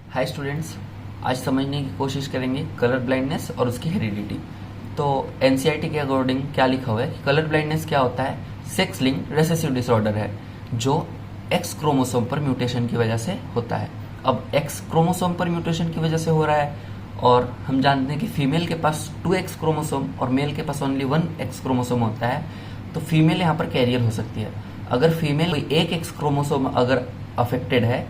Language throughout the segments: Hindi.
हाय स्टूडेंट्स, आज समझने की कोशिश करेंगे कलर ब्लाइंडनेस और उसकी हेरिडिटी। तो एनसीईआरटी के अकॉर्डिंग क्या लिखा हुआ है कि कलर ब्लाइंडनेस क्या होता है? सेक्स लिंक्ड रेसेसिव डिसऑर्डर है जो एक्स क्रोमोसोम पर म्यूटेशन की वजह से होता है। अब एक्स क्रोमोसोम पर म्यूटेशन की वजह से हो रहा है और हम जानते हैं कि फीमेल के पास 2x क्रोमोसोम और मेल के पास ओनली 1x क्रोमोसोम होता है, तो फीमेल यहाँ पर कैरियर हो सकती है। अगर फीमेल एक एक्स क्रोमोसोम अगर अफेक्टेड है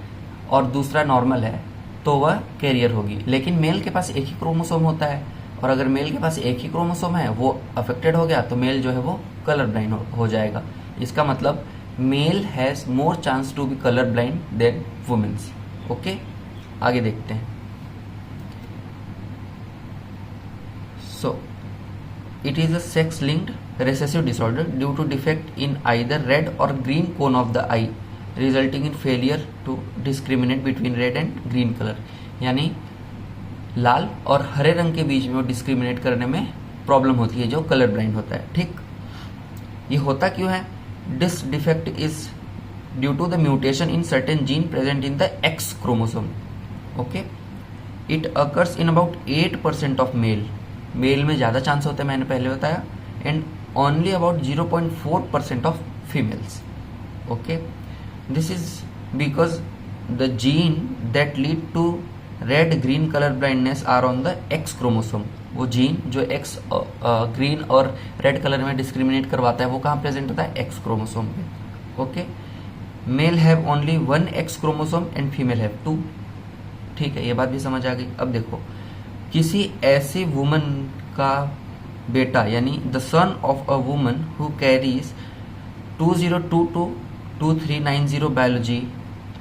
और दूसरा नॉर्मल है तो वह कैरियर होगी, लेकिन मेल के पास एक ही क्रोमोसोम होता है और अगर मेल के पास एक ही क्रोमोसोम है वो अफेक्टेड हो गया तो मेल जो है वो कलर ब्लाइंड हो जाएगा। इसका मतलब male has more chance to be colour blind than womens. Okay, आगे देखते हैं। सो it is a sex linked recessive disorder due to defect in either red or green cone of the eye resulting in failure to discriminate between red and green color। यानी लाल और हरे रंग के बीच में वो डिस्क्रिमिनेट करने में प्रॉब्लम होती है जो कलर ब्लाइंड होता है। ठीक, ये होता क्यों है? This defect is due to the mutation in certain gene present in the X chromosome. Okay, it occurs in about 8% of male में ज़्यादा चांस होता है, मैंने पहले बताया, and only about 0.4% of females. Okay, this is because the gene that lead to red green colour blindness are on the X chromosome. वो जीन जो एक्स ग्रीन और रेड कलर में डिस्क्रिमिनेट करवाता है वो कहाँ प्रेजेंट होता है? एक्स क्रोमोसोम पे। Okay, male have only 1 X chromosome and female have 2। ठीक है, ये बात भी समझ आ गई। अब देखो, किसी ऐसी वुमन का बेटा यानी the son of a woman who carries 20222390 biology,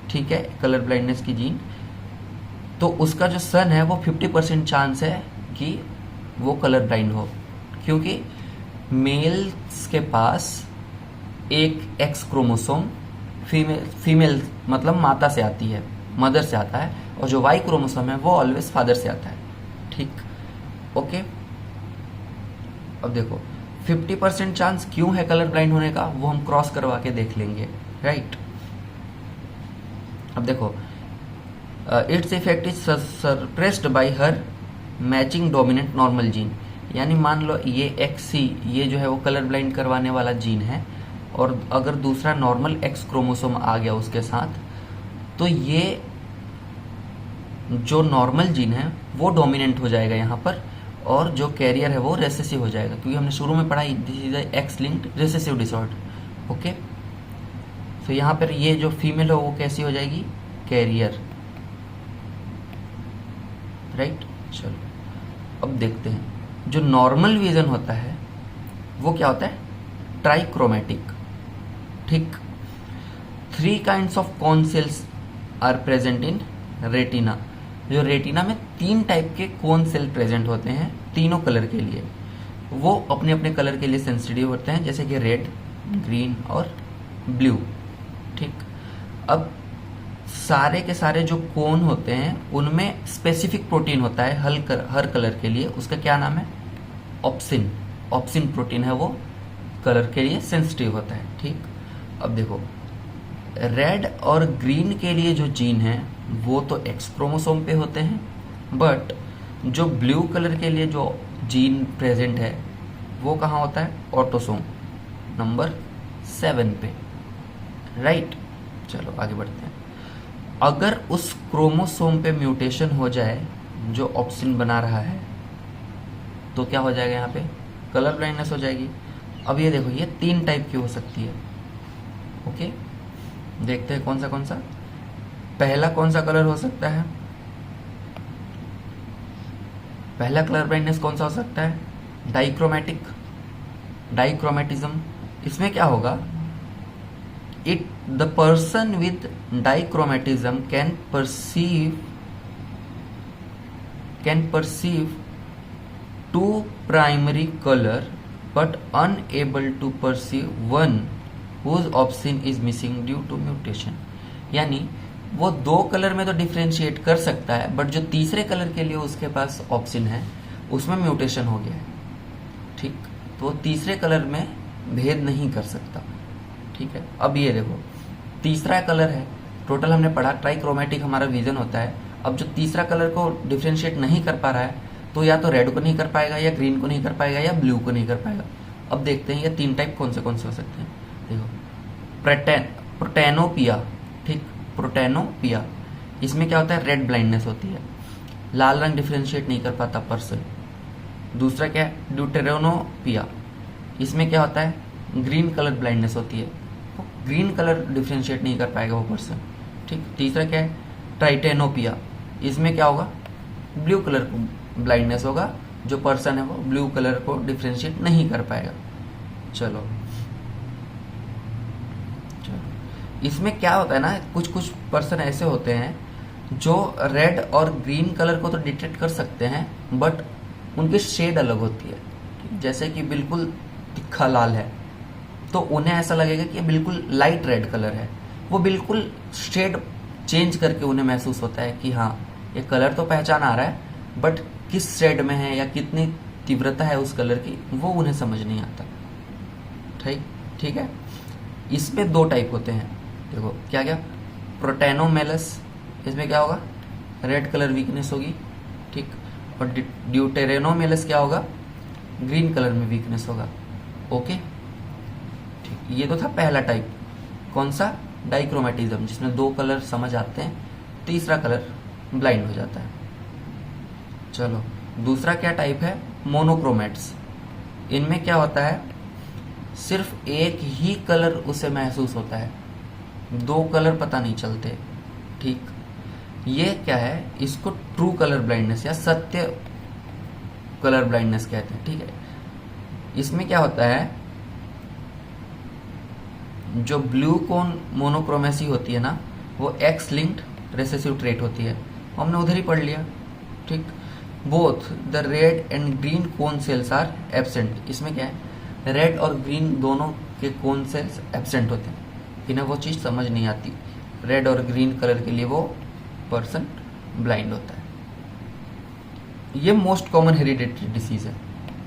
ठीक है, कलर ब्लाइंडनेस की जीन, तो उसका जो सन है वो 50% चांस है कि वो कलर ब्लाइंड हो, क्योंकि मेल्स के पास एक एक्स क्रोमोसोम फीमेल मतलब माता से आती है, मदर से आता है, और जो वाई क्रोमोसोम है वो ऑलवेज फादर से आता है। ठीक, ओके। अब देखो 50% चांस क्यों है कलर ब्लाइंड होने का, वो हम क्रॉस करवा के देख लेंगे, राइट। अब देखो, its effect is suppressed bye her matching dominant normal gene. यानी मान लो ये XC ये जो है वो कलर ब्लाइंड करवाने वाला जीन है, और अगर दूसरा नॉर्मल एक्स क्रोमोसोम आ गया उसके साथ, तो ये जो नॉर्मल जीन है वो डोमिनेंट हो जाएगा यहाँ पर, और जो कैरियर है वो रेसेसिव हो जाएगा, क्योंकि हमने शुरू में पढ़ा this is x linked recessive disorder. Okay, तो यहाँ पर ये जो फीमेल है वो कैसी हो जाएगी? Carrier, right. चलो अब देखते हैं, जो नॉर्मल विजन होता है वो क्या होता है? ट्राइक्रोमेटिक। ठीक, 3 kinds of cone cells are present in retina. जो रेटिना में 3 टाइप के कोन सेल प्रेजेंट होते हैं तीनों कलर के लिए, वो अपने अपने कलर के लिए सेंसिटिव होते हैं, जैसे कि रेड, ग्रीन और ब्लू। ठीक, अब सारे के सारे जो कोन होते हैं उनमें स्पेसिफिक प्रोटीन होता है हर कलर के लिए, उसका क्या नाम है? ऑप्सिन। ऑप्सिन प्रोटीन है वो कलर के लिए सेंसिटिव होता है। ठीक, अब देखो, रेड और ग्रीन के लिए जो जीन है वो तो एक्स क्रोमोसोम पे होते हैं, बट जो ब्लू कलर के लिए जो जीन प्रेजेंट है वो कहाँ होता है? ऑटोसोम नंबर 7 पे, राइट। चलो आगे बढ़ते हैं। अगर उस क्रोमोसोम पे म्यूटेशन हो जाए जो ऑप्सिन बना रहा है तो क्या हो जाएगा? यहाँ पे कलर ब्लाइंडनेस हो जाएगी। अब ये देखो, ये 3 टाइप की हो सकती है। ओके, देखते हैं कौन सा पहला कौन सा कलर हो सकता है? पहला कलर ब्लाइंडनेस कौन सा हो सकता है? डाइक्रोमेटिक, डाइक्रोमेटिज्म। इसमें क्या होगा? The person with dichromatism can perceive 2 primary colour but unable to perceive one whose opsin is missing due to mutation। यानी वो 2 कलर में तो डिफ्रेंशिएट कर सकता है, बट जो तीसरे कलर के लिए उसके पास ऑप्शन है उसमें म्यूटेशन हो गया है। ठीक, तो वो तीसरे कलर में भेद नहीं कर सकता। ठीक है, अब ये देखो, तीसरा कलर है, टोटल हमने पढ़ा ट्राइक्रोमेटिक हमारा विजन होता है। अब जो तीसरा कलर को डिफ्रेंशिएट नहीं कर पा रहा है तो या तो रेड को नहीं कर पाएगा, या ग्रीन को नहीं कर पाएगा, या ब्लू को नहीं कर पाएगा। अब देखते हैं ये 3 टाइप कौन से हो सकते हैं। देखो, प्रोटेनोपिया, ठीक, प्रोटेनोपिया, इसमें क्या होता है, रेड ब्लाइंडनेस होती है, लाल रंग डिफ्रेंशिएट नहीं कर पाता पर्सन। दूसरा क्या है, ड्यूटेरोनोपिया, इसमें क्या होता है, ग्रीन कलर ब्लाइंडनेस होती है, ग्रीन कलर डिफ्रेंशिएट नहीं कर पाएगा वो पर्सन, ठीक। तीसरा क्या है, ट्राइटेनोपिया, इसमें क्या होगा, ब्लू कलर को ब्लाइंडनेस होगा, जो पर्सन है वो ब्लू कलर को डिफ्रेंशिएट नहीं कर पाएगा। चलो इसमें क्या होता है ना, कुछ कुछ पर्सन ऐसे होते हैं जो रेड और ग्रीन कलर को तो डिटेक्ट कर सकते हैं, बट उनकी शेड अलग होती है। जैसे कि बिल्कुल तिखा लाल है तो उन्हें ऐसा लगेगा कि बिल्कुल लाइट रेड कलर है, वो बिल्कुल शेड चेंज करके उन्हें महसूस होता है कि हाँ ये कलर तो पहचान आ रहा है, बट किस शेड में है या कितनी तीव्रता है उस कलर की वो उन्हें समझ नहीं आता। ठीक है। इसमें 2 टाइप होते हैं, देखो क्या क्या, प्रोटेनोमेलस, इसमें क्या होगा, रेड कलर वीकनेस होगी, ठीक। और ड्यूटेरेनोमेलस क्या होगा, ग्रीन कलर में वीकनेस होगा। ओके, ठीक। ये तो था पहला टाइप, कौन सा, डाइक्रोमेटिज्म, जिसमें 2 कलर समझ आते हैं, तीसरा कलर ब्लाइंड हो जाता है। चलो दूसरा क्या टाइप है, मोनोक्रोमेट्स। इनमें क्या होता है, सिर्फ एक ही कलर उसे महसूस होता है, 2 कलर पता नहीं चलते, ठीक। ये क्या है, इसको ट्रू कलर ब्लाइंडनेस या सत्य कलर ब्लाइंडनेस कहते हैं, ठीक है। इसमें क्या होता है, जो ब्लू कोन मोनोक्रोमेसी होती है ना, वो एक्स लिंक्ड रेसेसिव ट्रेट होती है, हमने उधर ही पढ़ लिया, ठीक। Both the red and green cone cells are absent, इसमें क्या है, रेड और ग्रीन दोनों के कोन सेल्स एब्सेंट होते हैं, इन्हें वो चीज़ समझ नहीं आती, रेड और ग्रीन कलर के लिए वो पर्सन ब्लाइंड होता है। ये मोस्ट कॉमन हेरिडेटरी डिसीज है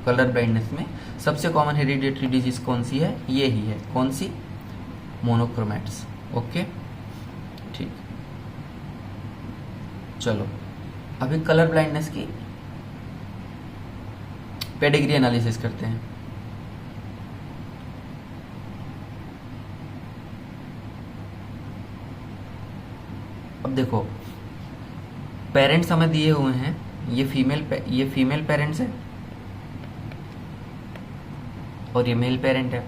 कलर ब्लाइंडनेस में। सबसे कॉमन हेरिडेटरी डिजीज कौन सी है, ये ही है, कौन सी, मोनोक्रोमेट्स। ओके, ठीक। चलो अभी कलर ब्लाइंडनेस की पेडिग्री एनालिसिस करते हैं। अब देखो, पेरेंट्स हमें दिए हुए हैं, ये फीमेल पेरेंट्स है और ये मेल पेरेंट है।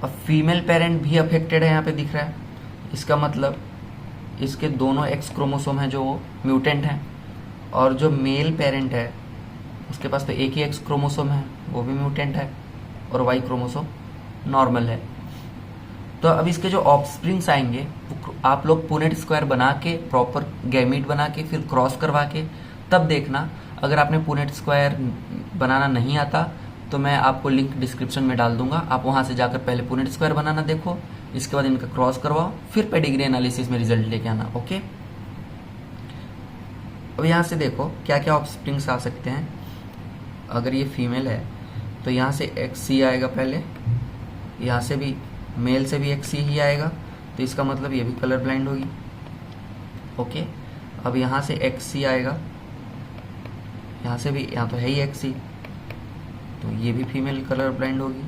अब फीमेल पेरेंट भी अफेक्टेड है, यहाँ पे दिख रहा है, इसका मतलब इसके दोनों एक्स क्रोमोसोम हैं जो वो म्यूटेंट हैं, और जो मेल पेरेंट है उसके पास तो एक ही एक्स क्रोमोसोम है, वो भी म्यूटेंट है, और वाई क्रोमोसोम नॉर्मल है। तो अब इसके जो ऑफस्प्रिंग्स आएंगे वो आप लोग पुनेट स्क्वायर बना के, प्रॉपर गैमीट बना के, फिर क्रॉस करवा के तब देखना। अगर आपने पुनेट स्क्वायर बनाना नहीं आता तो मैं आपको लिंक डिस्क्रिप्शन में डाल दूंगा, आप वहां से जाकर पहले पुनेट स्क्वायर बनाना देखो, इसके बाद इनका क्रॉस करवाओ, फिर पेडिग्री एनालिसिस में रिजल्ट लेके आना। ओके, अब यहाँ से देखो क्या क्या ऑफस्प्रिंग्स आ सकते हैं। अगर ये फीमेल है तो यहाँ से एक्स सी आएगा पहले, यहाँ से भी मेल से भी एक्स सी ही आएगा, तो इसका मतलब ये भी कलर ब्लाइंड होगी। ओके, अब यहाँ से एक्स सी आएगा, यहाँ से भी, यहाँ तो है ही एक्स सी, तो ये भी फीमेल कलर ब्लाइंड होगी।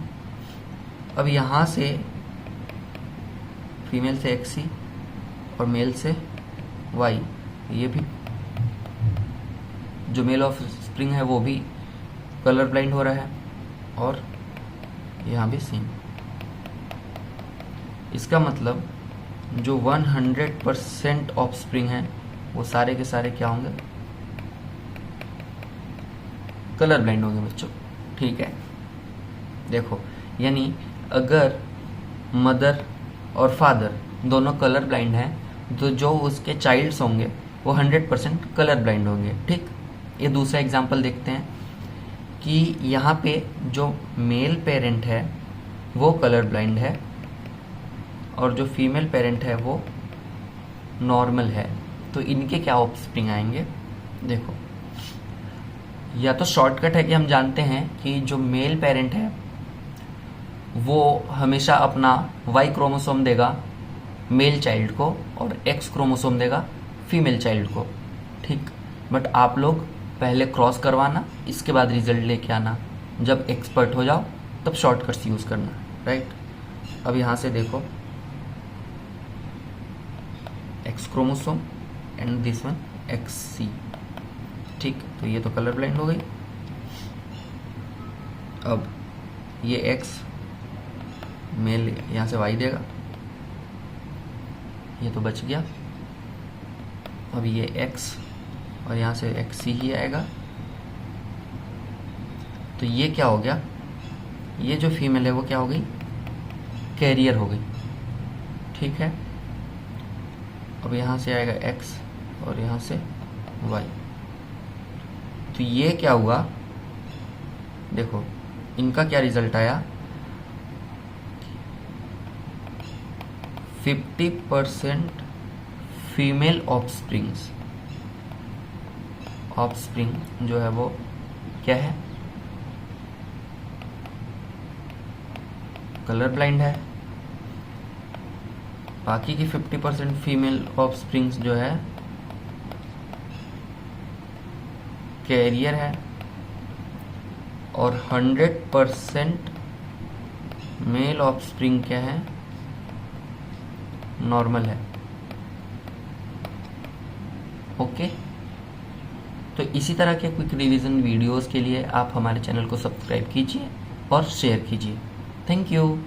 अब यहाँ से फीमेल से एक्स सी और मेल से वाई, ये भी जो मेल ऑफ स्प्रिंग है वो भी कलर ब्लाइंड हो रहा है, और यहाँ भी सेम। इसका मतलब जो 100% ऑफ स्प्रिंग है वो सारे के सारे क्या होंगे, कलर ब्लाइंड होंगे बच्चों, ठीक है। देखो, यानी अगर मदर और फादर दोनों कलर ब्लाइंड हैं तो जो उसके चाइल्ड्स होंगे वो 100% कलर ब्लाइंड होंगे, ठीक। ये दूसरा एग्जांपल देखते हैं कि यहाँ पे जो मेल पेरेंट है वो कलर ब्लाइंड है और जो फीमेल पेरेंट है वो नॉर्मल है, तो इनके क्या ऑफस्प्रिंग आएंगे। देखो, या तो शॉर्टकट है कि हम जानते हैं कि जो मेल पेरेंट है वो हमेशा अपना वाई क्रोमोसोम देगा मेल चाइल्ड को और एक्स क्रोमोसोम देगा फीमेल चाइल्ड को, ठीक। बट आप लोग पहले क्रॉस करवाना, इसके बाद रिजल्ट लेके आना। जब एक्सपर्ट हो जाओ तब शॉर्टकट्स यूज़ करना, राइट। अब यहाँ से देखो, X chromosome and this one X C, ठीक। तो ये तो कलर ब्लाइंड हो गई। अब ये एक्स मेल यहाँ से वाई देगा, ये तो बच गया। अब ये एक्स और यहाँ से एक्स सी ही आएगा। तो ये क्या हो गया, ये जो फीमेल है वो क्या हो गई, कैरियर हो गई, ठीक है। अब यहाँ से आएगा एक्स और यहाँ से वाई। तो ये क्या हुआ, देखो इनका क्या रिजल्ट आया, 50% फीमेल ऑफस्प्रिंग जो है वो क्या है, कलर ब्लाइंड है। बाकी की 50% फीमेल ऑफस्प्रिंग्स जो है कैरियर है, और 100% मेल ऑफस्प्रिंग क्या है, नॉर्मल है। ओके। तो इसी तरह के क्विक रिवीजन वीडियोस के लिए आप हमारे चैनल को सब्सक्राइब कीजिए और शेयर कीजिए। Thank you.